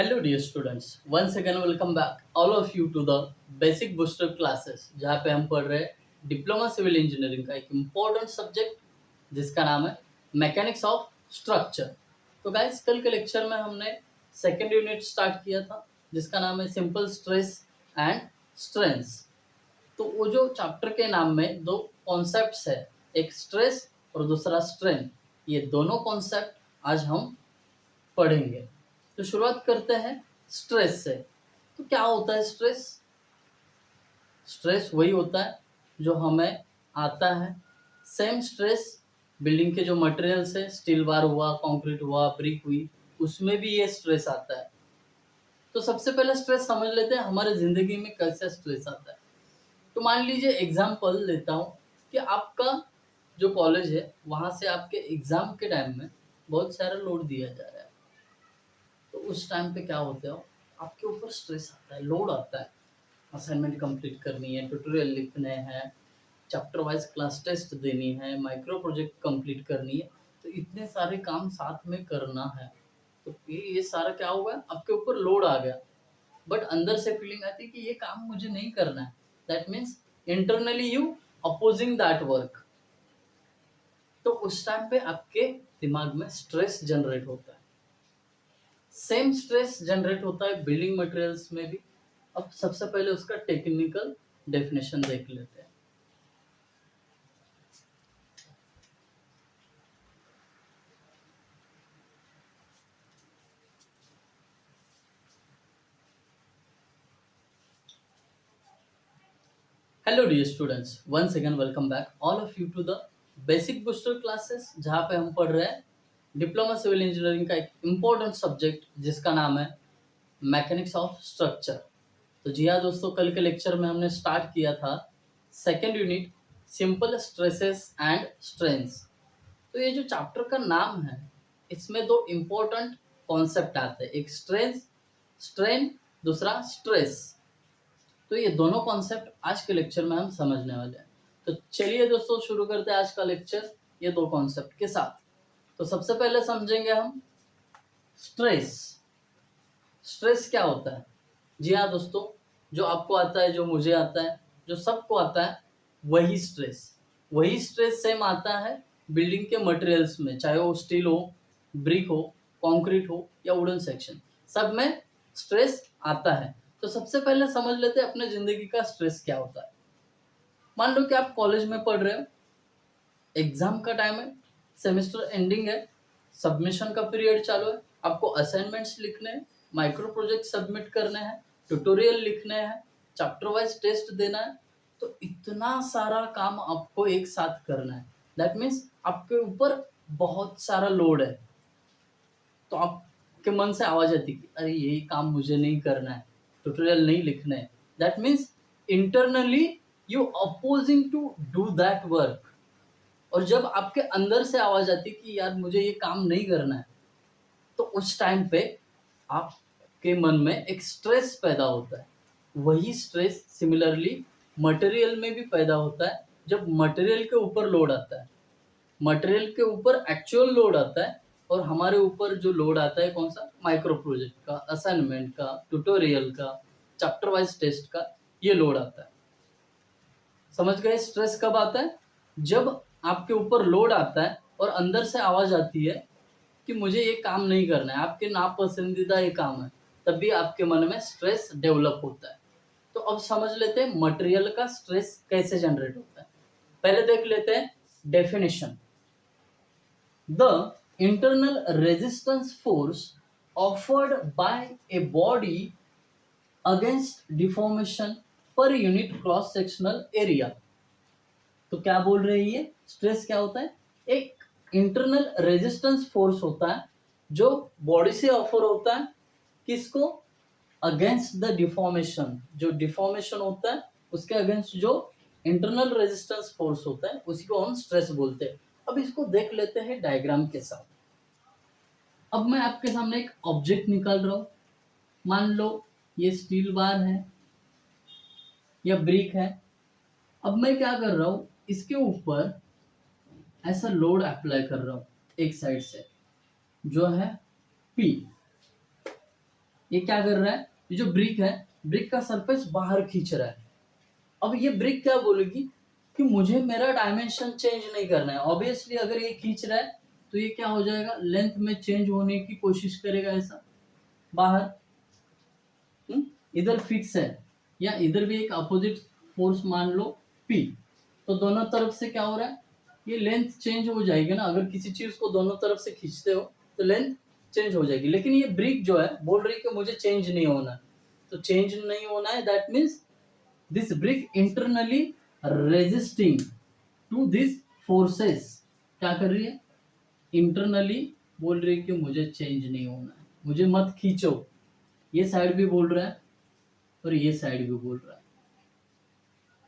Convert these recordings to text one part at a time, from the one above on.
Hello dear students, once again welcome back all of you to the basic booster classes, जहाँ पे हम पढ़ रहे हैं डिप्लोमा सिविल इंजीनियरिंग का एक इम्पोर्टेंट सब्जेक्ट जिसका नाम है मैकेनिक्स ऑफ स्ट्रक्चर। तो गाइस, कल के लेक्चर में हमने सेकेंड यूनिट स्टार्ट किया था जिसका नाम है सिंपल स्ट्रेस एंड स्ट्रेंस। तो वो जो चैप्टर के नाम में दो कॉन्सेप्ट्स है, एक स्ट्रेस और दूसरा स्ट्रेन, ये दोनों कॉन्सेप्ट आज हम पढ़ेंगे। तो शुरुआत करते हैं स्ट्रेस से। तो क्या होता है स्ट्रेस? स्ट्रेस वही होता है जो हमें आता है। सेम स्ट्रेस बिल्डिंग के जो मटेरियल्स है, स्टील बार हुआ, कंक्रीट हुआ, ब्रिक हुई, उसमें भी ये स्ट्रेस आता है। तो सबसे पहले स्ट्रेस समझ लेते हैं हमारे ज़िंदगी में कैसे स्ट्रेस आता है। तो मान लीजिए एग्जाम्पल लेता हूँ कि आपका जो कॉलेज है वहाँ से आपके एग्ज़ाम के टाइम में बहुत सारा लोड दिया जा रहा है। तो उस टाइम पे क्या होता है, आपके ऊपर स्ट्रेस आता है, लोड आता है। असाइनमेंट कंप्लीट करनी है, ट्यूटोरियल लिखने हैं, चैप्टर वाइज क्लास टेस्ट देनी है, माइक्रो प्रोजेक्ट कंप्लीट करनी है। तो इतने सारे काम साथ में करना है। तो ये सारा क्या हुआ, आपके ऊपर लोड आ गया। बट अंदर से फीलिंग आती है कि ये काम मुझे नहीं करना है। That means internally you opposing that work. तो उस टाइम पे आपके दिमाग में स्ट्रेस जनरेट होता है। सेम स्ट्रेस जनरेट होता है बिल्डिंग मटेरियल्स में भी। अब सबसे पहले उसका टेक्निकल डेफिनेशन देख लेते हैं। Hello dear students, once again welcome back all of you to the basic booster classes, जहाँ पे हम पढ़ रहे हैं डिप्लोमा सिविल इंजीनियरिंग का एक इम्पोर्टेंट सब्जेक्ट जिसका नाम है मैकेनिक्स ऑफ स्ट्रक्चर। तो जी हाँ दोस्तों, कल के लेक्चर में हमने स्टार्ट किया था second unit simple stresses and strains. तो ये जो चैप्टर का नाम है, इसमें दो इम्पोर्टेंट कॉन्सेप्ट आते हैं, एक स्ट्रेंस स्ट्रेन, दूसरा स्ट्रेस। तो ये दोनों कॉन्सेप्ट आज के लेक्चर में हम समझने वाले हैं। तो चलिए दोस्तों, शुरू करते हैं आज का लेक्चर ये दो कॉन्सेप्ट के साथ। तो सबसे पहले समझेंगे हम स्ट्रेस। स्ट्रेस क्या होता है? जी हाँ दोस्तों, जो आपको आता है, जो मुझे आता है, जो सबको आता है, वही स्ट्रेस सेम आता है बिल्डिंग के मटेरियल्स में, चाहे वो स्टील हो, ब्रिक हो, कंक्रीट हो या वुडन सेक्शन, सब में स्ट्रेस आता है। तो सबसे पहले समझ लेते हैं अपने जिंदगी का स्ट्रेस क्या होता है। मान लो कि आप कॉलेज में पढ़ रहे हो, एग्जाम का टाइम है, सेमेस्टर एंडिंग है, सबमिशन का पीरियड चालू है, आपको असाइनमेंट्स लिखने हैं, माइक्रो प्रोजेक्ट सबमिट करने हैं, ट्यूटोरियल लिखने हैं, चैप्टर वाइज टेस्ट देना है। तो इतना सारा काम आपको एक साथ करना है। दैट मीन्स आपके ऊपर बहुत सारा लोड है। तो आपके मन से आवाज आती कि अरे ये काम मुझे नहीं करना है, ट्यूटोरियल नहीं लिखना है। That means internally you opposing to do that work. और जब आपके अंदर से आवाज आती है कि यार मुझे ये काम नहीं करना है, तो उस टाइम पे आपके मन में एक स्ट्रेस पैदा होता है। वही स्ट्रेस सिमिलरली मटेरियल में भी पैदा होता है। जब मटेरियल के ऊपर लोड आता है, मटेरियल के ऊपर एक्चुअल लोड आता है, और हमारे ऊपर जो लोड आता है कौन सा, माइक्रो प्रोजेक्ट का, असाइनमेंट का, ट्यूटोरियल का, चैप्टर वाइज टेस्ट का, ये लोड आता है। समझ गए स्ट्रेस कब आता है? जब आपके ऊपर लोड आता है और अंदर से आवाज आती है कि मुझे ये काम नहीं करना है, आपके नापसंदीदा ये काम है, तब भी आपके मन में स्ट्रेस डेवलप होता है। तो अब समझ लेते हैं मटेरियल का स्ट्रेस कैसे जनरेट होता है। पहले देख लेते हैं definition. The internal resistance force offered by a body against deformation per unit cross sectional area। तो क्या बोल रही है, स्ट्रेस क्या होता है? एक इंटरनल रेजिस्टेंस फोर्स होता है जो बॉडी से ऑफर होता है, किसको? Against the deformation. जो डिफॉर्मेशन होता है उसके अगेंस्ट जो इंटरनल रेजिस्टेंस फोर्स होता है, उसी को हम स्ट्रेस बोलते हैं। अब इसको देख लेते हैं डायग्राम के साथ। अब मैं आपके सामने एक ऑब्जेक्ट निकाल रहा हूं। मान लो ये स्टील बार है या ब्रिक है। अब मैं क्या कर रहा हूं, इसके ऊपर ऐसा लोड अप्लाई कर रहा हूं एक साइड से, जो है P। ये क्या कर रहा है, ये जो ब्रिक है, ब्रिक का सरफेस बाहर खींच रहा है। अब ये ब्रिक क्या बोलेगी कि मुझे मेरा डायमेंशन चेंज नहीं करना है। ऑब्वियसली अगर ये खींच रहा है तो ये क्या हो जाएगा, लेंथ में चेंज होने की कोशिश करेगा ऐसा बाहर। इधर फिक्स है या इधर भी एक अपोजिट फोर्स मान लो P, तो दोनों तरफ से क्या हो रहा है, ये लेंथ चेंज हो जाएगी ना। अगर किसी चीज को दोनों तरफ से खींचते हो तो लेंथ चेंज हो जाएगी। लेकिन ये ब्रिक जो है बोल रही है कि मुझे चेंज नहीं होना है, तो चेंज नहीं होना है, that means this brick internally resisting to this forces. क्या कर रही है, इंटरनली बोल रही है कि मुझे चेंज नहीं होना है, मुझे मत खींचो। ये साइड भी बोल रहा है और ये साइड भी बोल रहा है।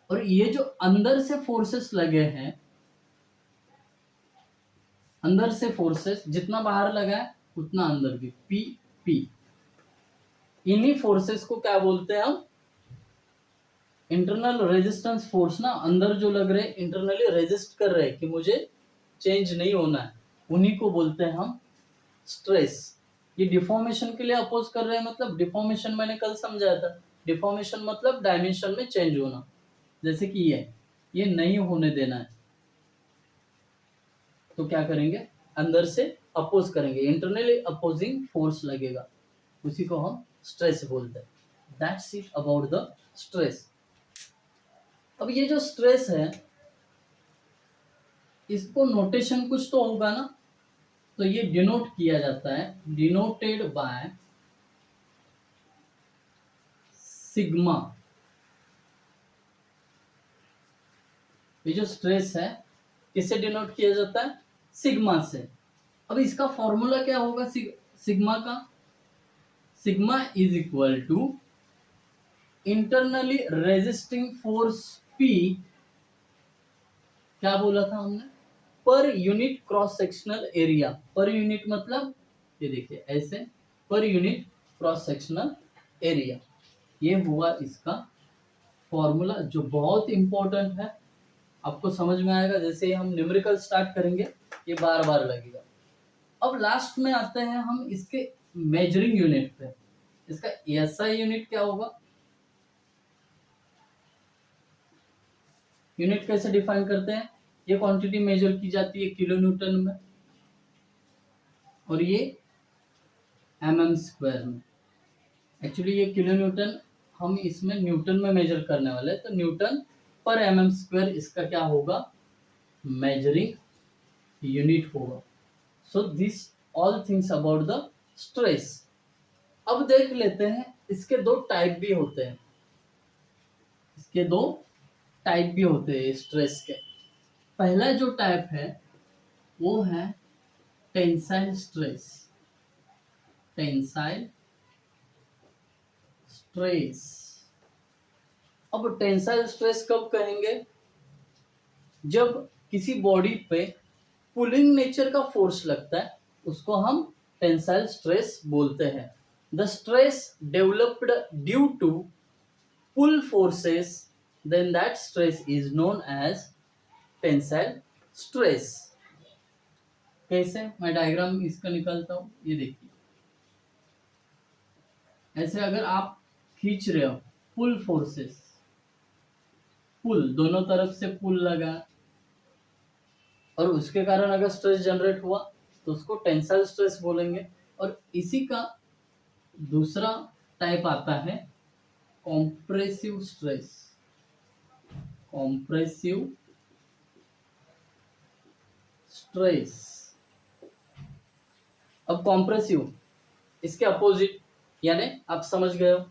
और ये जो अंदर से फोर्सेस लगे हैं, अंदर से फोर्सेस जितना बाहर लगा है उतना अंदर भी, पी पी, इन्हीं फोर्सेस को क्या बोलते हैं हम, इंटरनल रेजिस्टेंस फोर्स ना। अंदर जो लग रहे इंटरनली रेजिस्ट कर रहे हैं कि मुझे चेंज नहीं होना है, उन्हीं को बोलते हैं हम स्ट्रेस। ये डिफॉर्मेशन के लिए अपोज कर रहे हैं, मतलब डिफॉर्मेशन मैंने कल समझाया था, डिफॉर्मेशन मतलब डायमेंशन में चेंज होना। जैसे कि ये नहीं होने देना है, तो क्या करेंगे, अंदर से अपोज करेंगे, इंटरनली अपोजिंग फोर्स लगेगा, उसी को हम स्ट्रेस बोलते हैं। That's it about the stress. अब ये जो स्ट्रेस है, इसको नोटेशन कुछ तो होगा ना, तो ये डिनोट किया जाता है, डिनोटेड बाय सिग्मा। ये जो स्ट्रेस है किससे डिनोट किया जाता है, सिग्मा से। अब इसका फॉर्मूला क्या होगा सिग्मा का, sigma is equal to internally resisting force P, क्या बोला था हमने, per unit cross sectional area. Per unit मतलब ये देखिए ऐसे, पर यूनिट क्रॉस सेक्शनल एरिया। ये हुआ इसका फॉर्मूला जो बहुत इंपॉर्टेंट है, आपको समझ में आएगा जैसे ही हम न्यूमेरिकल स्टार्ट करेंगे, ये बार बार लगेगा। अब लास्ट में आते हैं हम इसके मेजरिंग यूनिट पे। इसका एसआई यूनिट क्या होगा, यूनिट कैसे डिफाइन करते हैं, ये क्वांटिटी मेजर की जाती है किलो न्यूटन में और ये mm² में। एक्चुअली ये किलो न्यूटन, हम इसमें न्यूटन में मेजर करने वाले हैं, तो न्यूटन पर mm² इसका क्या होगा, मेजरिंग यूनिट होगा। So this all things about the stress. अब देख लेते हैं इसके दो टाइप भी होते हैं, इसके दो टाइप भी होते हैं स्ट्रेस के। पहला जो टाइप है वो है टेंसाइल स्ट्रेस, टेंसाइल स्ट्रेस। अब टेंसाइल स्ट्रेस कब कहेंगे, जब किसी बॉडी पे पुलिंग नेचर का फोर्स लगता है, उसको हम टेंसाइल स्ट्रेस बोलते हैं। The stress developed due to pull forces, then that stress is known as tensile stress। कैसे, मैं डायग्राम इसका निकालता हूं, ये देखिए ऐसे अगर आप खींच रहे हो, पुल फोर्सेस, पुल दोनों तरफ से पुल लगा और उसके कारण अगर स्ट्रेस जनरेट हुआ तो उसको टेंसाइल स्ट्रेस बोलेंगे। और इसी का दूसरा टाइप आता है कॉम्प्रेसिव स्ट्रेस, कॉम्प्रेसिव स्ट्रेस। अब कॉम्प्रेसिव इसके अपोजिट, यानी आप समझ गए हो,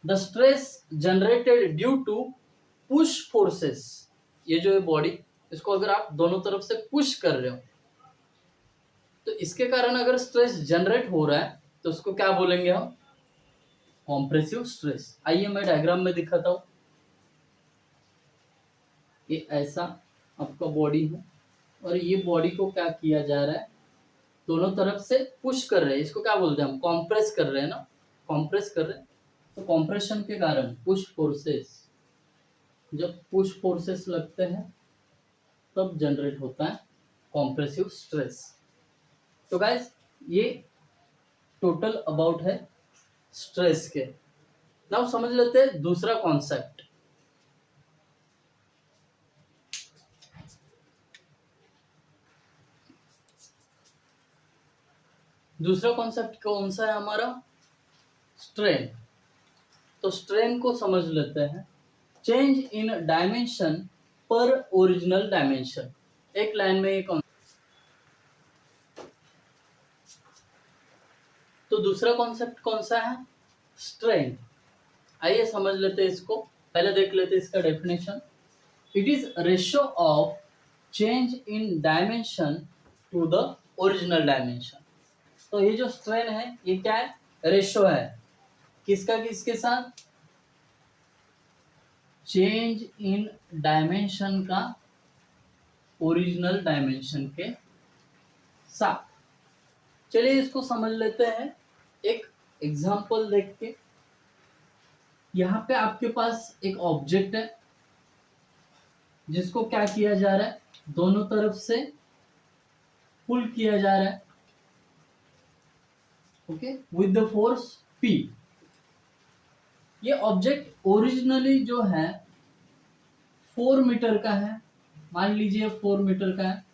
the stress generated due to push forces. ये जो है बॉडी, इसको अगर आप दोनों तरफ से पुश कर रहे हो तो इसके कारण अगर स्ट्रेस जनरेट हो रहा है तो उसको क्या बोलेंगे हम, कॉम्प्रेसिव स्ट्रेस। आइए मैं डायग्राम में दिखाता हूं। ये ऐसा आपका बॉडी है और ये बॉडी को क्या किया जा रहा है, दोनों तरफ से पुश कर रहे हैं, इसको क्या बोलते हैं हम, कॉम्प्रेस कर रहे हैं ना, कॉम्प्रेस कर रहे हैं। तो कॉम्प्रेशन के कारण पुश फोर्सेस, जब पुश फोर्सेस लगते हैं तब जनरेट होता है कॉम्प्रेसिव स्ट्रेस। तो गाइस ये टोटल अबाउट है स्ट्रेस के। नाउ समझ लेते हैं दूसरा कॉन्सेप्ट। दूसरा कॉन्सेप्ट कौन सा है हमारा? स्ट्रेन। तो स्ट्रेन को समझ लेते हैं। चेंज इन डायमेंशन पर ओरिजिनल डायमेंशन। एक लाइन में ये तो दूसरा कॉन्सेप्ट कौन सा है? स्ट्रेन। आइए समझ लेते हैं इसको। पहले देख लेते हैं इसका definition. It is ratio of change in dimension to the original dimension. तो ये जो स्ट्रेन है ये क्या है? रेशियो है। किसका किसके साथ? चेंज इन डायमेंशन का ओरिजिनल डायमेंशन के साथ। चलिए इसको समझ लेते हैं एक एग्जांपल देख के। यहाँ पे आपके पास एक ऑब्जेक्ट है जिसको क्या किया जा रहा है? दोनों तरफ से पुल किया जा रहा है, okay, with the force P। ये ऑब्जेक्ट ओरिजिनली जो है 4 मीटर का है। मान लीजिए 4 मीटर का है।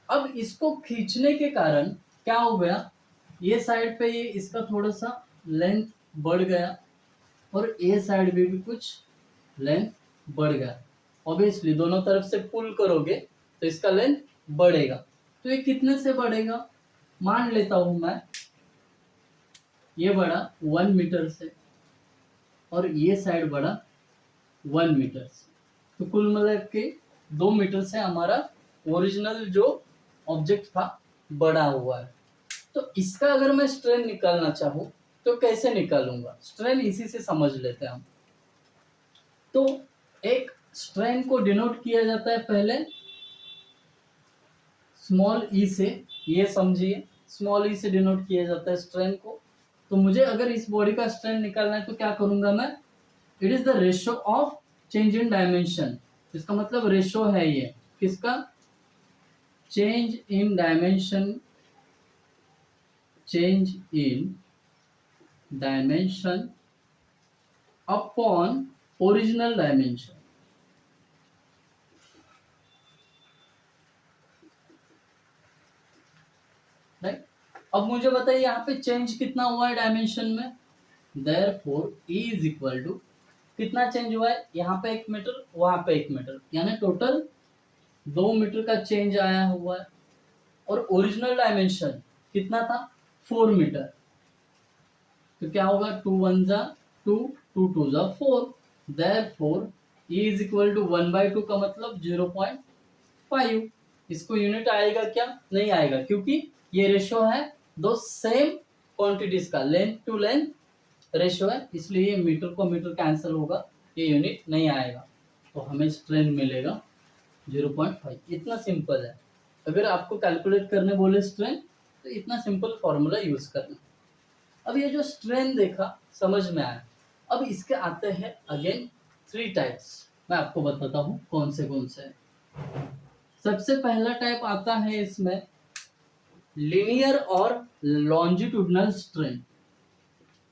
अब इसको खींचने के कारण क्या हो गया? ये साइड पे ये इसका थोड़ा सा लेंथ बढ़ गया और ये साइड भी कुछ लेंथ बढ़ गया। ऑब्वियसली दोनों तरफ से पुल करोगे तो इसका लेंथ बढ़ेगा। तो ये कितने से बढ़ेगा? मान लेता हूं मैं ये बढ़ा 1 मीटर से और ये साइड बढ़ा 1 मीटर से। तो कुल मिला के 2 मीटर से हमारा ओरिजिनल जो ऑब्जेक्ट था बड़ा हुआ है। तो इसका अगर मैं स्ट्रेन निकालना चाहूँ तो कैसे निकालूंगा? स्ट्रेन इसी से समझ लेते हैं हम। तो एक स्ट्रेन को डिनोट किया जाता है पहले स्मॉल ई से। ये समझिए, स्मॉल ई से डिनोट किया जाता है स्ट्रेन को। तो मुझे अगर इस बॉडी का स्ट्रेन निकालना है तो क्या करूंगा मैं? It is the ratio of change in dimension. इसका मतलब रेशियो है ये किसका? Change in dimension, change in dimension upon original dimension. Right. अब मुझे बताइए यहाँ पे चेंज कितना हुआ है डायमेंशन में? Therefore E is equal to कितना चेंज हुआ है? यहाँ पे 1 मीटर, वहां पे 1 मीटर, यानी टोटल 2 मीटर का चेंज आया हुआ है। और ओरिजिनल डायमेंशन कितना था? 4 मीटर। तो क्या होगा? 2 1 जा 2, 2 2 जा 4। Therefore E is equal to 1/2 का मतलब 0.5। इसको यूनिट आएगा क्या? नहीं आएगा, क्योंकि ये रेशियो है दो सेम क्वांटिटीज का, लेंथ टू लेंथ रेशियो है, इसलिए ये मीटर को मीटर कैंसिल होगा, ये यूनिट नहीं आएगा। तो हमें स्ट्रेन मिलेगा 0.5। इतना सिंपल है। अगर आपको कैलकुलेट करने बोले स्ट्रेन तो इतना सिंपल फॉर्मूला यूज करना। अब ये जो स्ट्रेन देखा समझ में आया। अब इसके आते हैं अगेन 3 टाइप्स। मैं आपको बताता हूँ कौन से हैं। सबसे पहला टाइप आता है इसमें लीनियर और लॉन्जिट्यूडनल स्ट्रेन।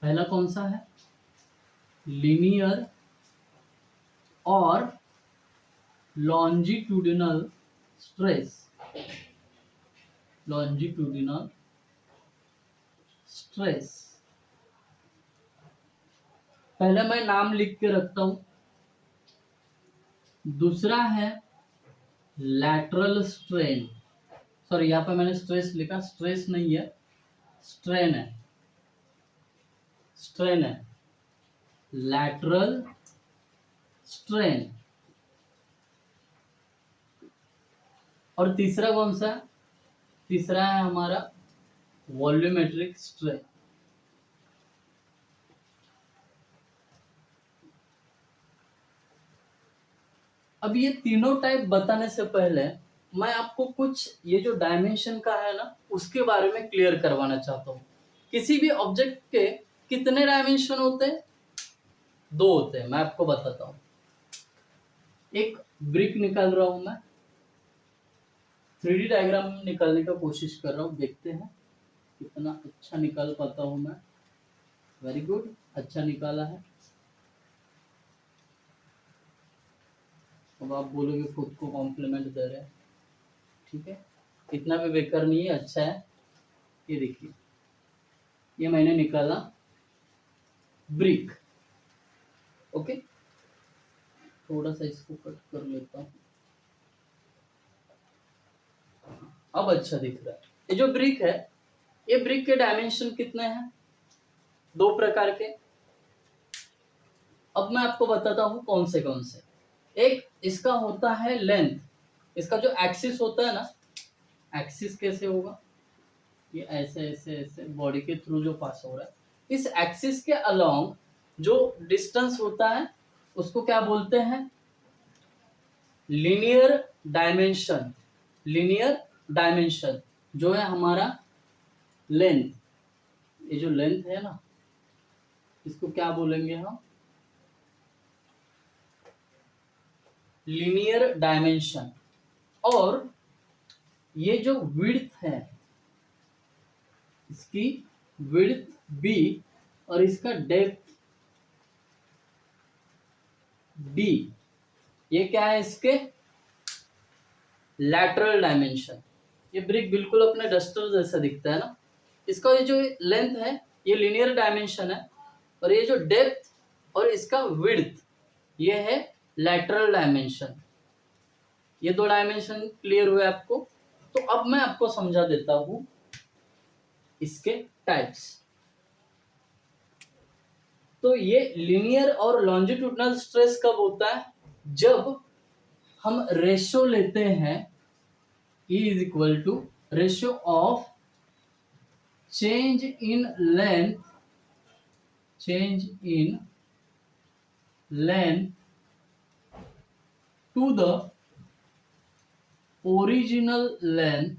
पहला कौन सा है? लीनियर और लॉन्जिट्यूडिनल स्ट्रेस। Longitudinal stress. पहले मैं नाम लिख के रखता हूं। दूसरा है लैटरल स्ट्रेन। सॉरी, यहां पे मैंने स्ट्रेस लिखा, स्ट्रेस नहीं है, स्ट्रेन है। स्ट्रेन है, लैटरल स्ट्रेन। और तीसरा कौन सा? तीसरा है हमारा वॉल्यूमेट्रिक स्ट्रेन। अब ये तीनों टाइप बताने से पहले मैं आपको कुछ ये जो डायमेंशन का है ना उसके बारे में क्लियर करवाना चाहता हूँ। किसी भी ऑब्जेक्ट के कितने डायमेंशन होते हैं? 2 होते हैं। मैं आपको बताता हूँ। एक ब्रिक निकाल रहा हूं मैं, 3D डायग्राम निकालने का कोशिश कर रहा हूँ, देखते हैं। कितना अच्छा निकाल पाता हूँ मैं। वेरी गुड, अच्छा निकाला है। अब आप बोलोगे खुद को कॉम्प्लीमेंट दे रहे हैं, ठीक है, इतना भी बेकार नहीं है, अच्छा है। ये देखिए, ये मैंने निकाला ब्रिक। ओके, थोड़ा सा इसको कट कर लेता हूँ, अब अच्छा दिख रहा है। ये जो ब्रिक है, ये ब्रिक के डायमेंशन कितने हैं? दो प्रकार के। अब मैं आपको बताता हूँ कौन से। एक इसका होता है लेंथ, इसका जो एक्सिस होता है ना, एक्सिस कैसे होगा, ये ऐसे ऐसे ऐसे बॉडी के थ्रू जो पास हो रहा है, इस एक्सिस के अलोंग जो डिस्टेंस होता है उसको क्या बोलते हैं? Linear dimension. लीनियर डायमेंशन जो है हमारा लेंथ, ये जो लेंथ है ना, इसको क्या बोलेंगे हम? Linear dimension. और ये जो विड्थ है, इसकी विड्थ बी और इसका डेप्थ डी, ये क्या है? इसके लैटरल डायमेंशन। ये ब्रिक बिल्कुल अपने डस्टर जैसा दिखता है ना। इसका ये जो लेंथ है ये लीनियर डायमेंशन है, और ये जो डेप्थ और इसका विड्थ ये है लैटरल डायमेंशन। ये दो डायमेंशन क्लियर हुए आपको? तो अब मैं आपको समझा देता हूं इसके टाइप्स। तो ये लीनियर और लॉन्जिट्यूडनल स्ट्रेस कब होता है? जब हम रेशो लेते हैं, E is equal to ratio of change in length to the original length,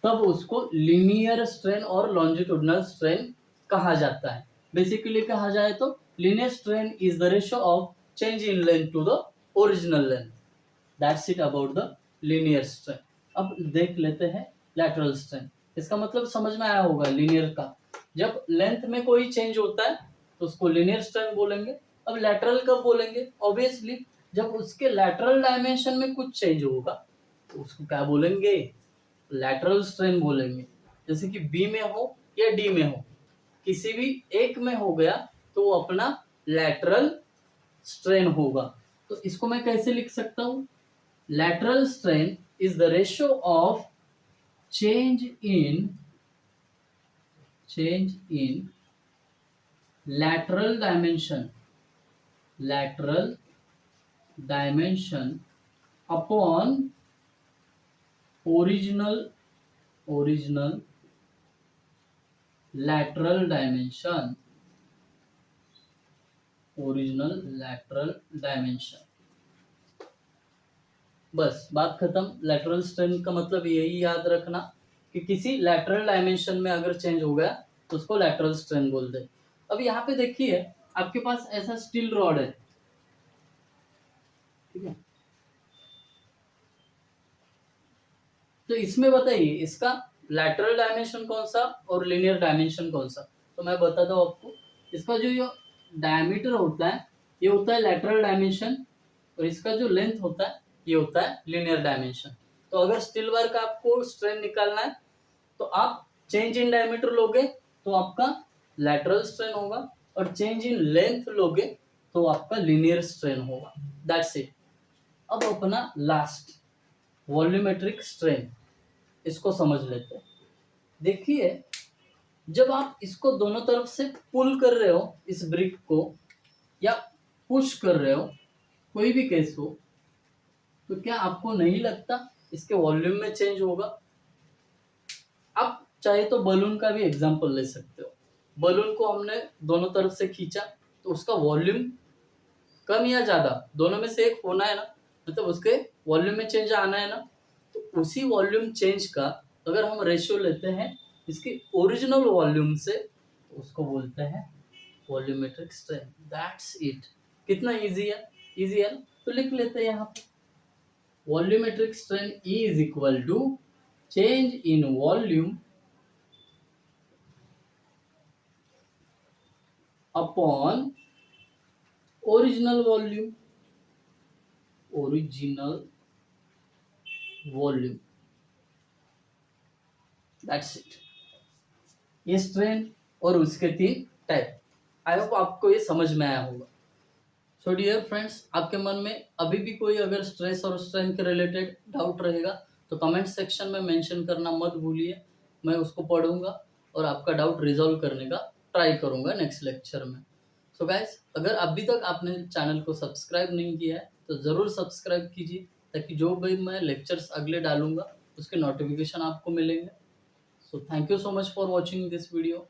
तब उसको लीनियर स्ट्रेन और लॉन्जिट्यूडनल स्ट्रेन कहा जाता है। बेसिकली कहा जाए तो linear strain is the ratio of change in length to the original length. That's it about the linear strain. अब देख लेते हैं लैटरल स्ट्रेन। इसका मतलब समझ में आया होगा लीनियर का, जब लेंथ में कोई चेंज होता है तो उसको लीनियर स्ट्रेन बोलेंगे। अब लैटरल कब बोलेंगे? ऑब्वियसली जब उसके लैटरल डायमेंशन में कुछ चेंज होगा तो उसको क्या बोलेंगे? लैटरल स्ट्रेन बोलेंगे। जैसे कि बी में हो या डी में हो, किसी भी एक में हो गया तो वो अपना लैटरल स्ट्रेन होगा। तो इसको मैं कैसे लिख सकता हूं? Lateral strain is the ratio of change in lateral dimension upon original lateral dimension। बस बात खत्म। लैटरल स्ट्रेन का मतलब यही याद रखना कि किसी लैटरल डायमेंशन में अगर चेंज हो गया तो उसको लैटरल स्ट्रेन बोलते हैं। अब यहाँ पे देखिए आपके पास ऐसा स्टील रॉड है, ठीक है, तो इसमें बताइए इसका लैटरल डायमेंशन कौन सा और लीनियर डायमेंशन कौन सा? तो मैं बताता हूँ आपको। इसका जो ये डायमीटर होता है ये होता है लैटरल डायमेंशन, और इसका जो लेंथ होता है ये होता है लीनियर डायमेंशन। तो अगर स्टील बार का आपको स्ट्रेन निकालना है तो आप चेंज इन डायमीटर लोगे तो आपका लैटरल स्ट्रेन होगा, और चेंज इन लेंथ लोगे तो आपका लीनियर स्ट्रेन होगा। That's it. अब अपना लास्ट वॉल्यूमेट्रिक स्ट्रेन, इसको समझ लेते हैं। देखिए जब आप इसको दोनों तरफ से पुल कर रहे हो इस ब्रिक को, या पुश कर रहे हो, कोई भी केस हो, तो क्या आपको नहीं लगता इसके वॉल्यूम में चेंज होगा? आप चाहे तो बलून का भी एग्जांपल ले सकते हो। बलून को हमने दोनों तरफ से खींचा तो उसका वॉल्यूम कम या ज्यादा दोनों में से एक होना है ना, मतलब उसके वॉल्यूम में चेंज आना है ना। तो उसी वॉल्यूम चेंज का अगर हम रेशियो लेते हैं इसके ओरिजिनल वॉल्यूम से तो उसको बोलते हैं वॉल्यूमेट्रिक स्ट्रेन। That's it. कितना इजी है? इजी है ना? तो लिख लेते हैं यहाँ पे volumetric strain E is equal to change in volume upon original volume that's it. ये स्ट्रेन और उसके 3 टाइप। आई होप आपको ये समझ में आया होगा। सो डियर फ्रेंड्स, आपके मन में अभी भी कोई अगर स्ट्रेस और स्ट्रेन के रिलेटेड डाउट रहेगा तो कमेंट सेक्शन में मेंशन करना मत भूलिए। मैं उसको पढ़ूंगा और आपका डाउट रिजॉल्व करने का ट्राई करूंगा नेक्स्ट लेक्चर में। सो गाइस, अगर अभी तक आपने चैनल को सब्सक्राइब नहीं किया है तो ज़रूर सब्सक्राइब कीजिए, ताकि जो भी मैं लेक्चर्स अगले डालूंगा उसके नोटिफिकेशन आपको मिलेंगे। So thank you so much for watching this video.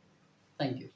Thank you.